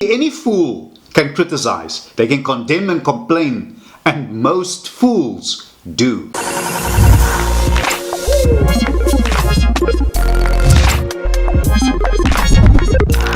Any fool can criticize, they can condemn and complain, and most fools do.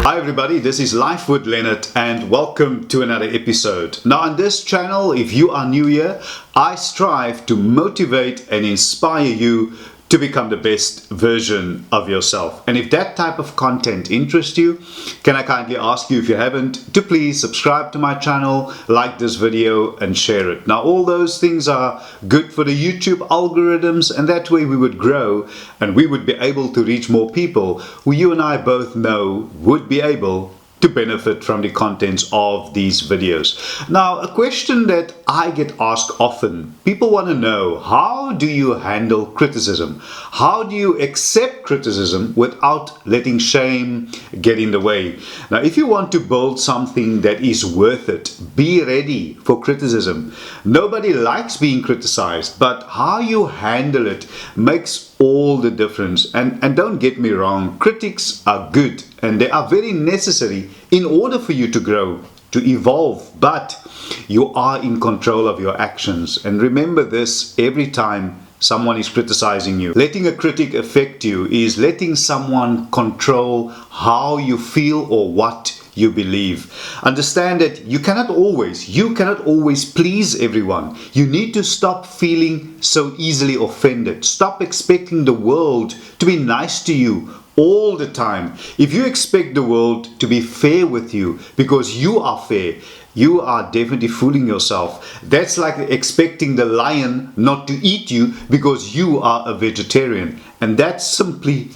Hi everybody, this is Life with Leonard and welcome to another episode. Now on this channel, if you are new here, I strive to motivate and inspire you to become the best version of yourself. And if that type of content interests you, can I kindly ask you, if you haven't, to please subscribe to my channel, like this video and share it. Now all those things are good for the YouTube algorithms, and that way we would grow and we would be able to reach more people who you and I both know would be able to benefit from the contents of these videos. Now, a question that I get asked often, people want to know, how do you handle criticism? How do you accept criticism without letting shame get in the way? Now, if you want to build something that is worth it, be ready for criticism. Nobody likes being criticized, but how you handle it makes all the difference. And don't get me wrong, critics are good and they are very necessary in order for you to grow, to evolve, but you are in control of your actions. And remember this every time someone is criticizing you. Letting a critic affect you is letting someone control how you feel or what you believe. Understand that you cannot always please everyone. You need to stop feeling so easily offended. Stop expecting the world to be nice to you all the time. If you expect the world to be fair with you because you are fair, you are definitely fooling yourself. That's like expecting the lion not to eat you because you are a vegetarian. And that simply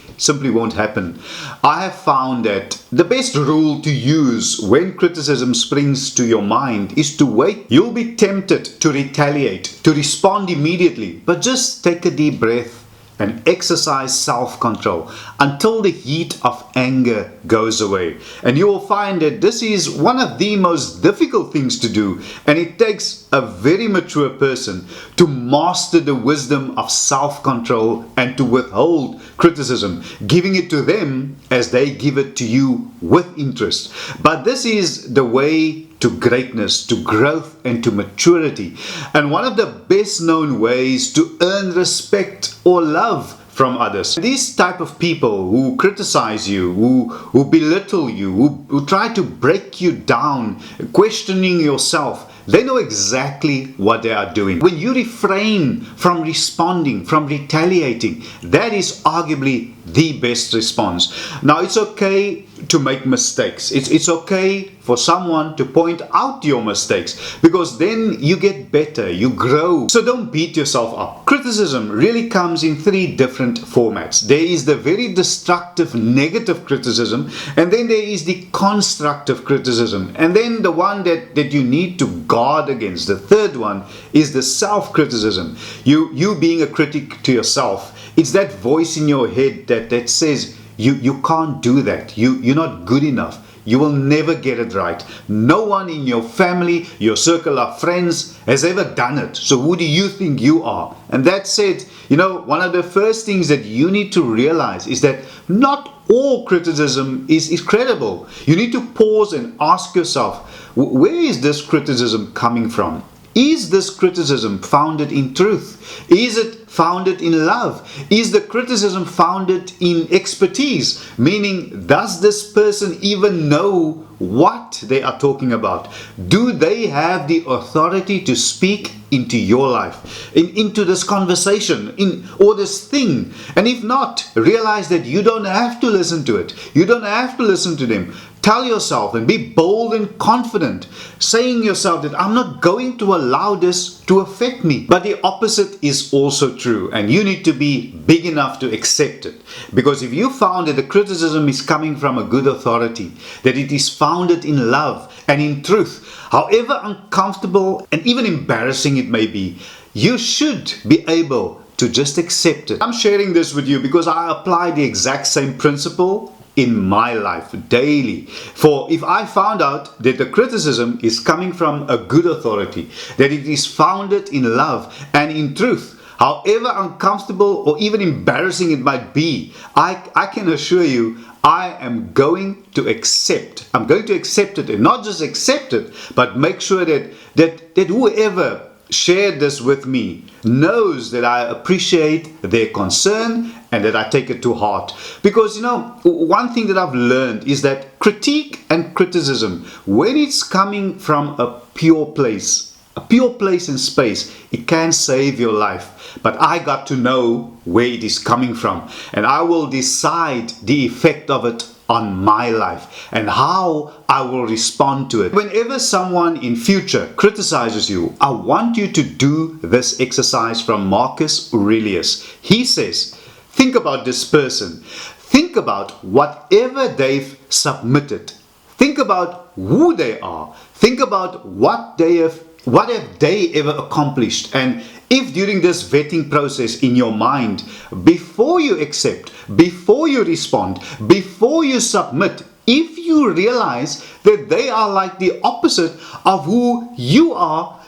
won't happen. I have found that the best rule to use when criticism springs to your mind is to wait. You'll be tempted to retaliate, to respond immediately, but just take a deep breath and exercise self-control until the heat of anger goes away. And you will find that this is one of the most difficult things to do, and it takes a very mature person to master the wisdom of self-control and to withhold criticism, giving it to them as they give it to you with interest. But this is the way to greatness, to growth and to maturity. And one of the best known ways to earn respect or love from others. These type of people who criticize you, who belittle you, who try to break you down, questioning yourself, they know exactly what they are doing. When you refrain from responding, from retaliating, that is arguably the best response. Now, it's okay to make mistakes. It's okay for someone to point out your mistakes, because then you get better, you grow. So don't beat yourself up. Criticism really comes in three different formats. There is the very destructive, negative criticism, and then there is the constructive criticism, and then the one that you need to guard against. The third one is the self-criticism. You being a critic to yourself. It's that voice in your head that says you can't do that. You're not good enough. You will never get it right. No one in your family, your circle of friends has ever done it. So who do you think you are? And that said, one of the first things that you need to realize is that not all criticism is credible. You need to pause and ask yourself, where is this criticism coming from? Is this criticism founded in truth? Is it founded in love? Is the criticism founded in expertise? Meaning, does this person even know what they are talking about? Do they have the authority to speak into your life, into this conversation, or this thing? And if not, realize that you don't have to listen to it. You don't have to listen to them. Tell yourself and be bold and confident, saying yourself that I'm not going to allow this to affect me. But the opposite is also true, and you need to be big enough to accept it. Because if you found that the criticism is coming from a good authority, that it is founded in love and in truth, however uncomfortable and even embarrassing it may be, you should be able to just accept it. I'm sharing this with you because I apply the exact same principle in my life daily. For if I found out that the criticism is coming from a good authority, that it is founded in love and in truth, however uncomfortable or even embarrassing it might be, I can assure you I am going to accept. I'm going to accept it, and not just accept it, but make sure that whoever shared this with me knows that I appreciate their concern and that I take it to heart. Because one thing that I've learned is that critique and criticism, when it's coming from a pure place and space, it can save your life. But I got to know where it is coming from, and I will decide the effect of it on my life and how I will respond to it. Whenever someone in future criticizes you, I want you to do this exercise from Marcus Aurelius. He says, think about this person. Think about whatever they've submitted. Think about who they are. Think about what have they ever accomplished. And if during this vetting process in your mind, before you accept, before you respond, before you submit, if you realize that they are like the opposite of who you are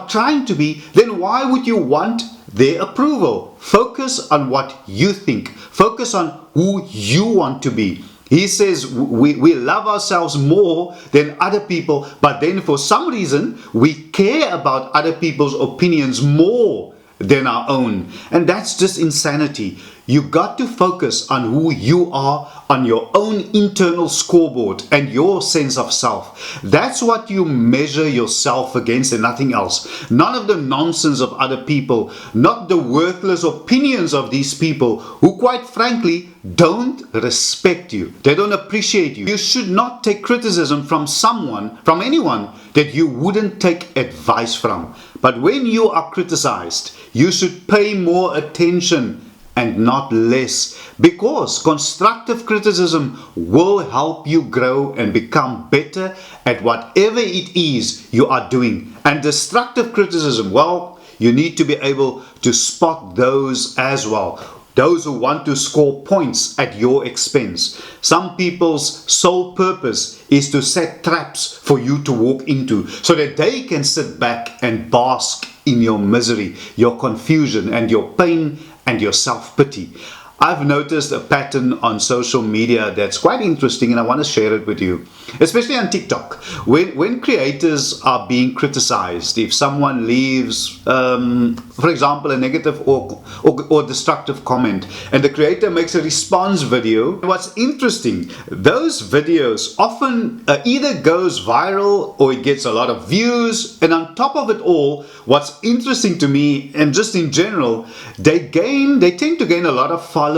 trying to be, then why would you want their approval? Focus on what you think. Focus on who you want to be. He says we love ourselves more than other people, but then for some reason we care about other people's opinions more than our own. And that's just insanity. You got to focus on who you are, on your own internal scoreboard and your sense of self. That's what you measure yourself against and nothing else. None of the nonsense of other people, not the worthless opinions of these people who quite frankly don't respect you. They don't appreciate you. You should not take criticism from anyone that you wouldn't take advice from. But when you are criticized, you should pay more attention and not less, because constructive criticism will help you grow and become better at whatever it is you are doing. And destructive criticism, well, you need to be able to spot those as well. Those who want to score points at your expense. Some people's sole purpose is to set traps for you to walk into so that they can sit back and bask in your misery, your confusion, and your pain and your self-pity. I've noticed a pattern on social media that's quite interesting, and I want to share it with you, especially on TikTok. When creators are being criticized, if someone leaves, for example, a negative or destructive comment, and the creator makes a response video, what's interesting, those videos often either goes viral or it gets a lot of views, and on top of it all, what's interesting to me, and just in general, they tend to gain a lot of followers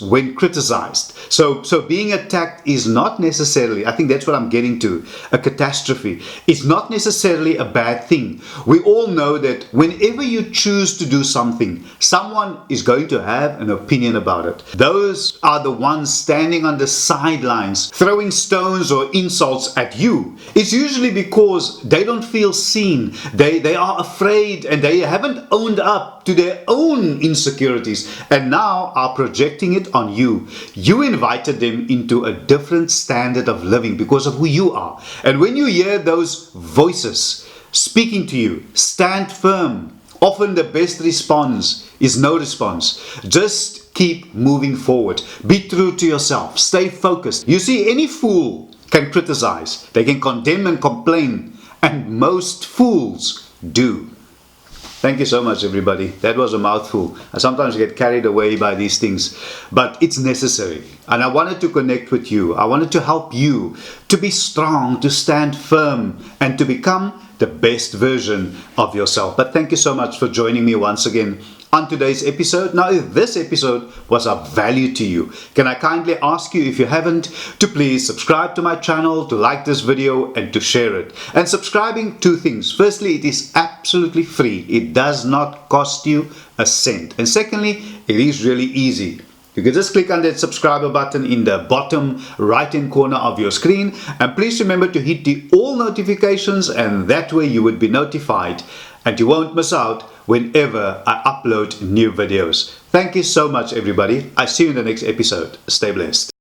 when criticized. So being attacked is not necessarily, I think that's what I'm getting to, a catastrophe. It's not necessarily a bad thing. We all know that whenever you choose to do something, someone is going to have an opinion about it. Those are the ones standing on the sidelines, throwing stones or insults at you. It's usually because they don't feel seen. They are afraid and they haven't owned up to their own insecurities and now are projecting it on you. You invited them into a different standard of living because of who you are. And when you hear those voices speaking to you, stand firm. Often the best response is no response. Just keep moving forward. Be true to yourself. Stay focused. You see, any fool can criticize. They can condemn and complain. And most fools do. Thank you so much, everybody. That was a mouthful. I sometimes get carried away by these things, but it's necessary. And I wanted to connect with you. I wanted to help you to be strong, to stand firm, and to become the best version of yourself. But thank you so much for joining me once again on today's episode. Now, if this episode was of value to you, can I kindly ask you, if you haven't, to please subscribe to my channel, to like this video, and to share it. And subscribing, two things. Firstly, it is absolutely free. It does not cost you a cent. And secondly, it is really easy. You can just click on that subscriber button in the bottom right hand corner of your screen, and please remember to hit the all notifications, and that way you would be notified and you won't miss out whenever I upload new videos. Thank you so much, everybody. I see you in the next episode. Stay blessed.